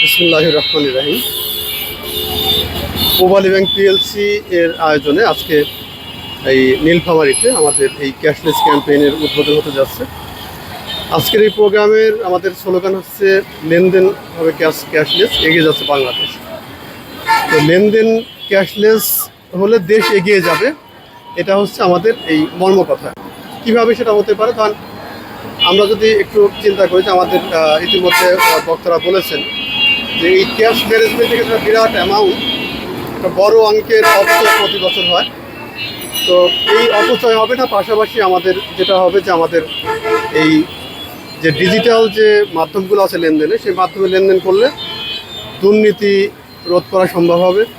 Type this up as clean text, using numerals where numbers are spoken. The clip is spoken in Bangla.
বিসমিল্লাহির রহমানির রহিম। পূবালী ব্যাংক পিএলসি এর আয়োজনে আজকে এই নীলফামারীতে আমাদের এই ক্যাশলেস ক্যাম্পেইনের উদ্বোধন হতে যাচ্ছে। আজকের এই প্রোগ্রামের আমাদের স্লোগান হচ্ছে লেনদেন হবে ক্যাশলেস, এগিয়ে যাচ্ছে বাংলাদেশ। তো লেনদেন ক্যাশলেস হলে দেশ এগিয়ে যাবে, এটা হচ্ছে আমাদের এই মর্মকথা। কীভাবে সেটা হতে পারে, কারণ আমরা যদি একটু চিন্তা করি যে আমাদের ইতিমধ্যে বক্তারা বলেছেন যে এই ক্যাশ ম্যানেজমেন্ট থেকে একটা বিরাট অ্যামাউন্ট, একটা বড় অঙ্কের অপচয় প্রতি বছর হয়। তো এই অপচয় হবে না, পাশাপাশি আমাদের যেটা হবে যে আমাদের এই যে ডিজিটাল যে মাধ্যমগুলো আছে লেনদেনে, সেই মাধ্যমে লেনদেন করলে দুর্নীতি রোধ করা সম্ভব হবে।